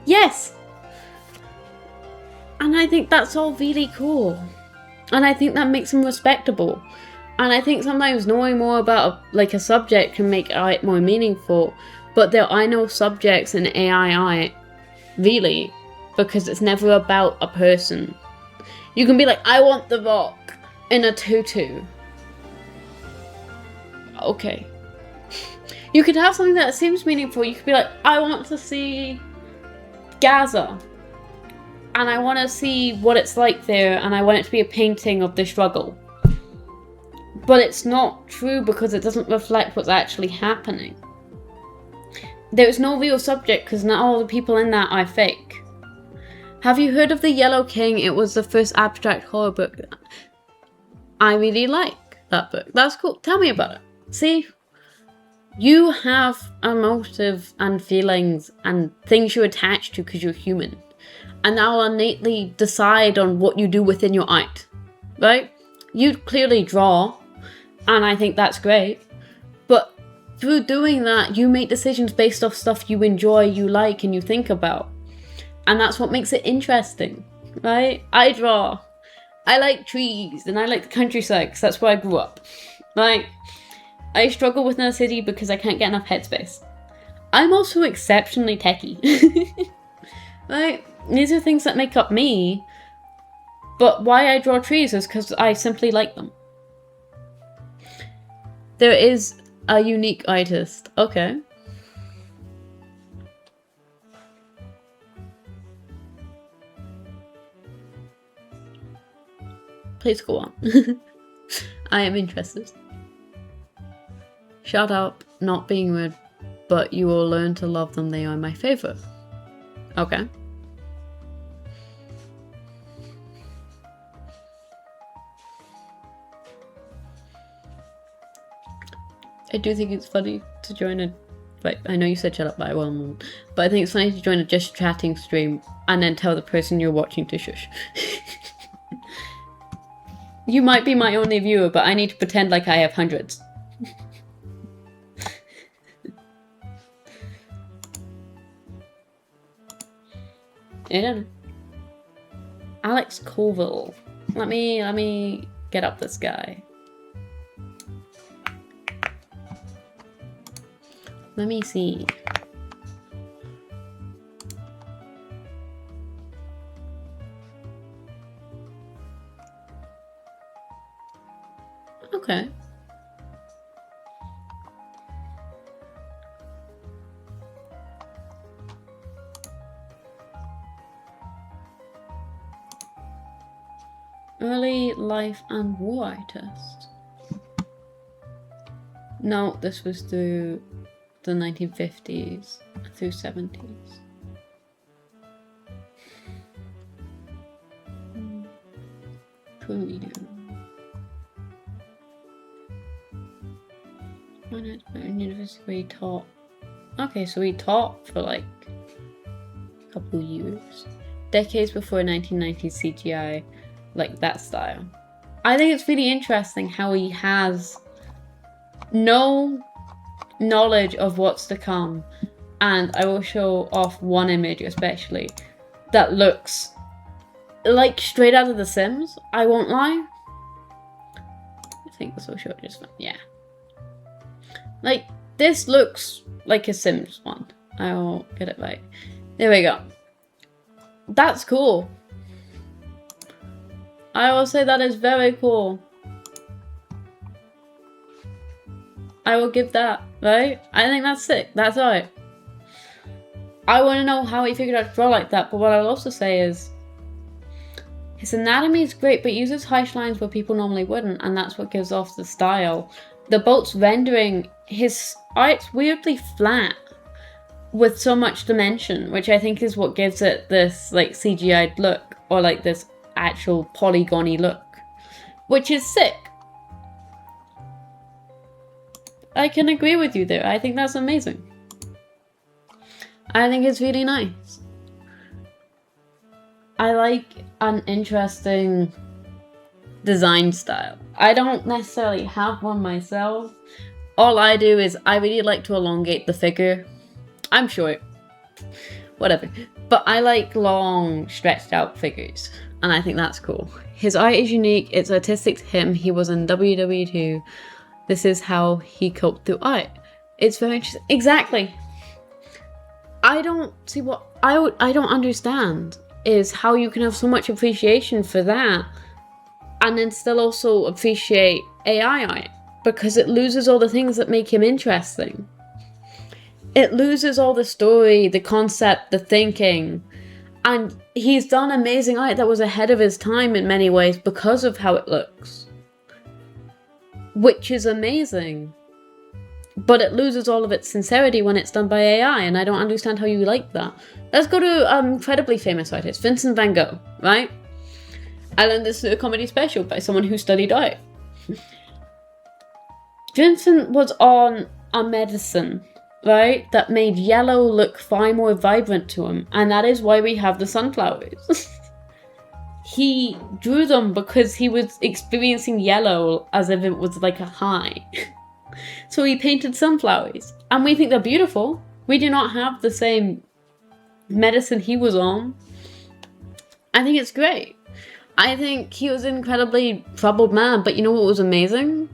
Yes! And I think that's all really cool. And I think that makes them respectable. And I think sometimes knowing more about like a subject can make art more meaningful. But there are no subjects in AI art, really, because it's never about a person. You can be like, I want The Rock in a tutu. Okay. You could have something that seems meaningful. You could be like, I want to see Gaza. And I want to see what it's like there, and I want it to be a painting of the struggle. But it's not true because it doesn't reflect what's actually happening. There's no real subject because not all the people in that are fake. Have you heard of The Yellow King? It was the first abstract horror book. I really like that book. That's cool. Tell me about it. See? You have a motive and feelings and things you attach to because you're human. And that will innately decide on what you do within your art, right? You clearly draw, and I think that's great. But through doing that, you make decisions based off stuff you enjoy, you like, and you think about. And that's what makes it interesting, right? I draw. I like trees, and I like the countryside, because that's where I grew up. Like, I struggle within a city because I can't get enough headspace. I'm also exceptionally techie. Right? These are things that make up me, but why I draw trees is because I simply like them. There is a unique artist. Okay. Please go on. I am interested. Shut up, not being rude, but you will learn to love them. They are my favorite. Okay. I do think it's funny to join a... Right, I know you said shut up, but I won't. But I think it's funny to join a just chatting stream and then tell the person you're watching to shush. You might be my only viewer, but I need to pretend like I have hundreds. I don't know. Alex Colville. Let me get up this guy. Let me see. Okay. Early life and war artist. No, this was through the 1950s through 70s. Peru. University where he taught. Okay, so he taught for like a couple years. Decades before 1990s CGI, like that style. I think it's really interesting how he has no knowledge of what's to come, and I will show off one image especially that looks like straight out of The Sims. I won't lie. I think this will show just fine. Yeah. Like, this looks like a Sims one. I will get it right. There we go. That's cool. I will say that is very cool. I will give that, right? I think that's sick. That's alright. I want to know how he figured out to draw like that, but what I'll also say is his anatomy is great, but uses harsh lines where people normally wouldn't, and that's what gives off the style. The boat's rendering, his art's weirdly flat with so much dimension, which I think is what gives it this like CGI'd look, or like this actual polygon-y look, which is sick. I can agree with you there. I think that's amazing. I think it's really nice. I like an interesting design style. I don't necessarily have one myself. All I do is I really like to elongate the figure. I'm short. whatever. But I like long, stretched out figures, and I think that's cool. His art is unique, it's artistic to him, he was in WW2. This is how he coped through art. It's very interesting. Exactly. I don't see what... I don't understand is how you can have so much appreciation for that and then still also appreciate AI art, because it loses all the things that make him interesting. It loses all the story, the concept, the thinking. And he's done amazing art that was ahead of his time in many ways because of how it looks. Which is amazing. But it loses all of its sincerity when it's done by AI, and I don't understand how you like that. Let's go to an incredibly famous artist, Vincent van Gogh, right? I learned this through a comedy special by someone who studied art. Vincent was on a medicine, right, that made yellow look far more vibrant to him, and that is why we have the sunflowers. He drew them because he was experiencing yellow as if it was like a high. So he painted sunflowers, and we think they're beautiful. We do not have the same medicine he was on. I think it's great. I think he was an incredibly troubled man, but you know what was amazing?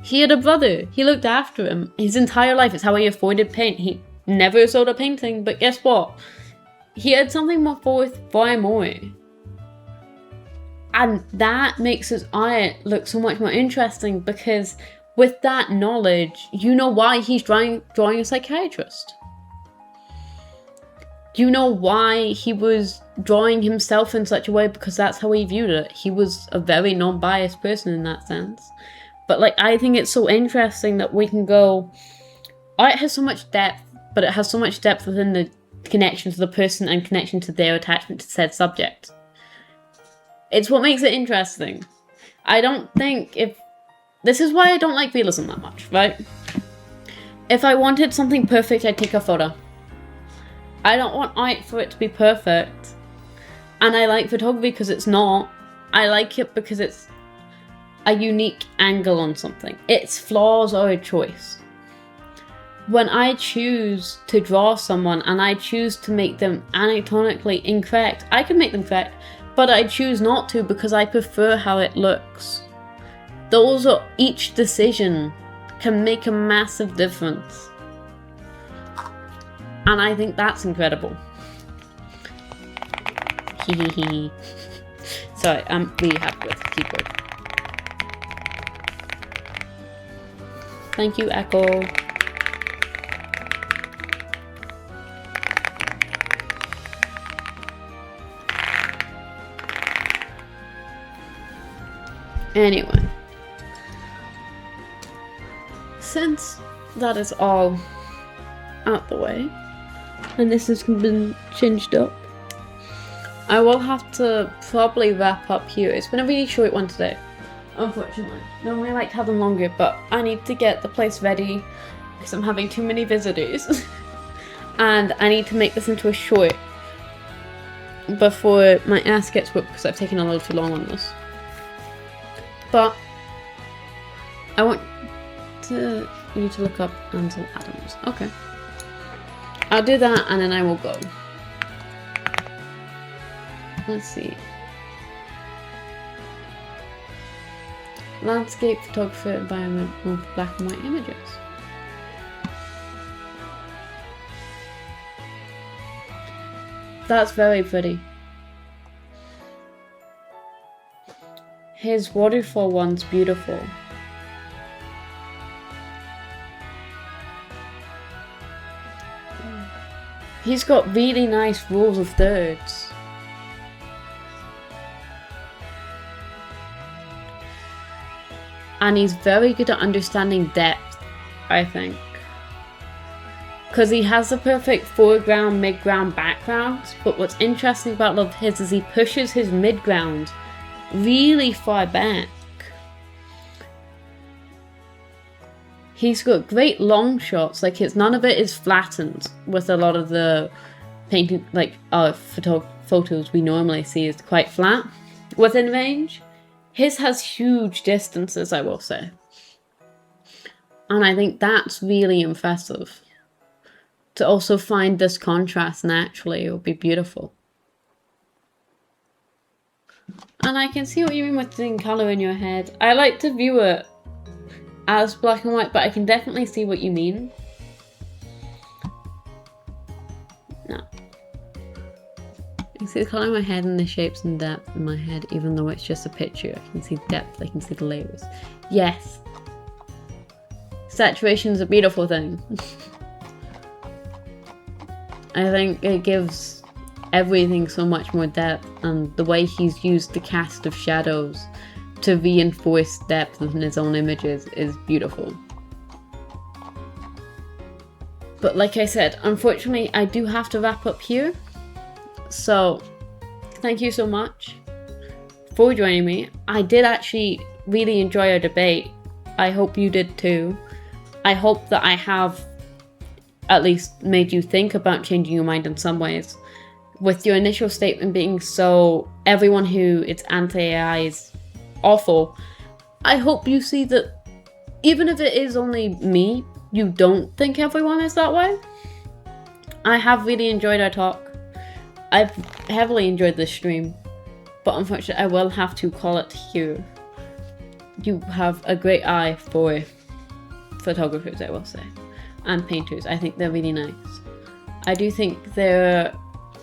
He had a brother. He looked after him his entire life. It's how he afforded paint. He never sold a painting, but guess what? He had something more worth far more. And that makes his art look so much more interesting, because with that knowledge, you know why he's drawing a psychiatrist. You know why he was drawing himself in such a way, because that's how he viewed it. He was a very non-biased person in that sense. But like, I think it's so interesting that we can go, art has so much depth, but it has so much depth within the connection to the person and connection to their attachment to said subject. It's what makes it interesting. I don't think this is why I don't like realism that much, right? If I wanted something perfect, I'd take a photo. I don't want art for it to be perfect. And I like photography because it's not. I like it because it's a unique angle on something. Its flaws are a choice. When I choose to draw someone and I choose to make them anatomically incorrect, I can make them correct, but I choose not to because I prefer how it looks. Each decision can make a massive difference. And I think that's incredible. Hehehe. Sorry, I'm really happy with the keyboard. Thank you, Echo. Anyway. Since that is all out the way, and this has been changed up, I will have to probably wrap up here. It's been a really short one today, unfortunately. Normally I like to have them longer, but I need to get the place ready because I'm having too many visitors. And I need to make this into a short before my ass gets whooped because I've taken a little too long on this. But I want you to look up Ansel Adams. Okay. I'll do that and then I will go. Let's see. Landscape photographer, environment, black and white images. That's very pretty. His waterfall one's beautiful. He's got really nice rules of thirds. And he's very good at understanding depth, I think. Because he has the perfect foreground, mid-ground, backgrounds. But what's interesting about love his is he pushes his mid-ground really far back. He's got great long shots, like none of it is flattened with a lot of the painting, like photos we normally see is quite flat within range. His has huge distances, I will say. And I think that's really impressive. to also find this contrast naturally. It would be beautiful. And I can see what you mean with seeing colour in your head. I like to view it as black and white, but I can definitely see what you mean. No. I can see the colour in my head and the shapes and depth in my head, even though it's just a picture. I can see depth, I can see the layers. Yes. Saturation is a beautiful thing. I think it gives everything so much more depth, and the way he's used the cast of shadows to reinforce depth in his own images is beautiful. But like I said, unfortunately I do have to wrap up here. So thank you so much for joining me. I did actually really enjoy our debate. I hope you did too. I hope that I have at least made you think about changing your mind in some ways. With your initial statement being so everyone who is anti-AI is awful, I hope you see that even if it is only me, you don't think everyone is that way. I have really enjoyed our talk. I've heavily enjoyed this stream, but unfortunately I will have to call it here. You have a great eye for photographers, I will say, and painters. I think they're really nice. I do think they're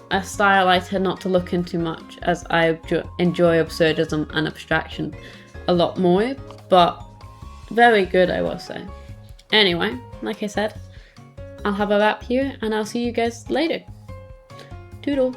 a style I tend not to look into much, as I enjoy absurdism and abstraction a lot more, but very good, I will say. Anyway, like I said, I'll have a wrap here and I'll see you guys later. Toodles.